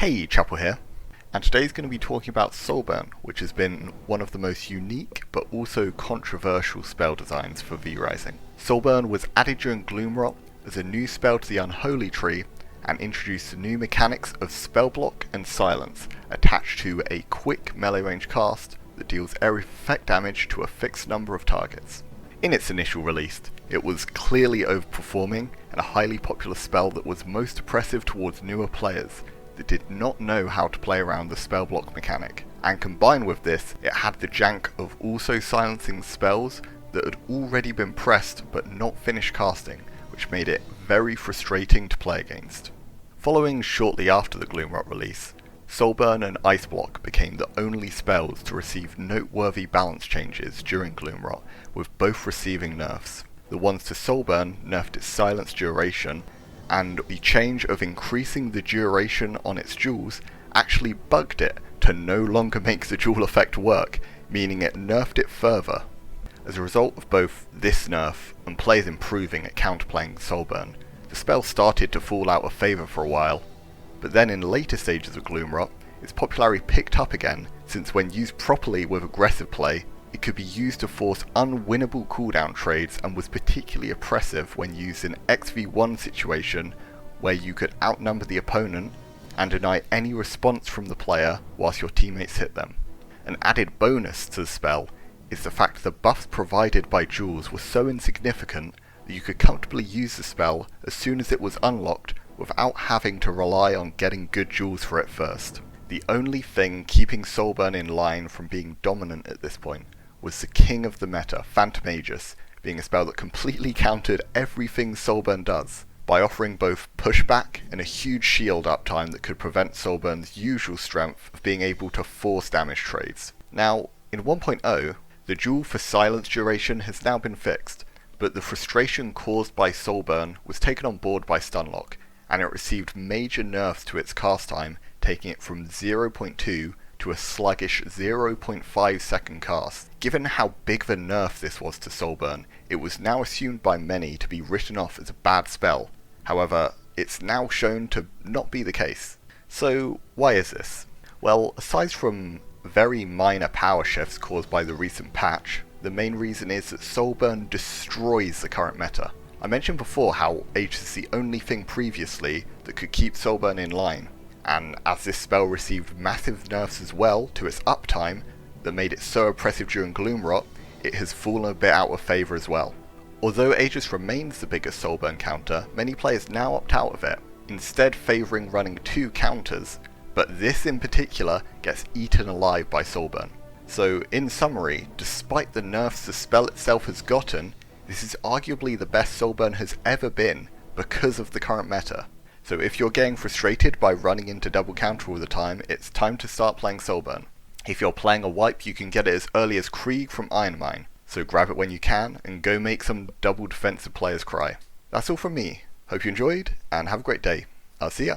Hey, Chapel here, and today's going to be talking about Soulburn, which has been one of the most unique but also controversial spell designs for V-Rising. Soulburn was added during Gloomrot as a new spell to the Unholy Tree and introduced the new mechanics of Spell Block and Silence attached to a quick melee range cast that deals area effect damage to a fixed number of targets. In its initial release, it was clearly overperforming and a highly popular spell that was most oppressive towards newer players that did not know how to play around the spell block mechanic. And combined with this, it had the jank of also silencing spells that had already been pressed but not finished casting, which made it very frustrating to play against. Following shortly after the Gloomrot release, Soulburn and Ice Block became the only spells to receive noteworthy balance changes during Gloomrot, with both receiving nerfs. The ones to Soulburn nerfed its silence duration, and the change of increasing the duration on its jewels actually bugged it to no longer make the jewel effect work, meaning it nerfed it further. As a result of both this nerf and players improving at counterplaying Soulburn, the spell started to fall out of favour for a while, but then in later stages of Gloomrot, its popularity picked up again, since when used properly with aggressive play, it could be used to force unwinnable cooldown trades and was particularly oppressive when used in XV1 situation where you could outnumber the opponent and deny any response from the player whilst your teammates hit them. An added bonus to the spell is the fact the buffs provided by jewels were so insignificant that you could comfortably use the spell as soon as it was unlocked without having to rely on getting good jewels for it first. The only thing keeping Soulburn in line from being dominant at this point was the king of the meta, Phantomagus, being a spell that completely countered everything Soulburn does, by offering both pushback and a huge shield uptime that could prevent Soulburn's usual strength of being able to force damage trades. Now, in 1.0, the jewel for silence duration has now been fixed, but the frustration caused by Soulburn was taken on board by Stunlock, and it received major nerfs to its cast time, taking it from 0.2 to a sluggish 0.5 second cast. Given how big of a nerf this was to Soulburn, it was now assumed by many to be written off as a bad spell. However, it's now shown to not be the case. So why is this? Well, aside from very minor power shifts caused by the recent patch, the main reason is that Soulburn destroys the current meta. I mentioned before how Aegis is the only thing previously that could keep Soulburn in line, and as this spell received massive nerfs as well to its uptime that made it so oppressive during Gloomrot, it has fallen a bit out of favour as well. Although Aegis remains the biggest Soulburn counter, many players now opt out of it, instead favouring running two counters, but this in particular gets eaten alive by Soulburn. So in summary, despite the nerfs the spell itself has gotten, this is arguably the best Soulburn has ever been because of the current meta. So if you're getting frustrated by running into double counter all the time, it's time to start playing Soulburn. If you're playing a wipe, you can get it as early as Krieg from Ironmine, so grab it when you can and go make some double defensive players cry. That's all from me. Hope you enjoyed and have a great day. I'll see ya.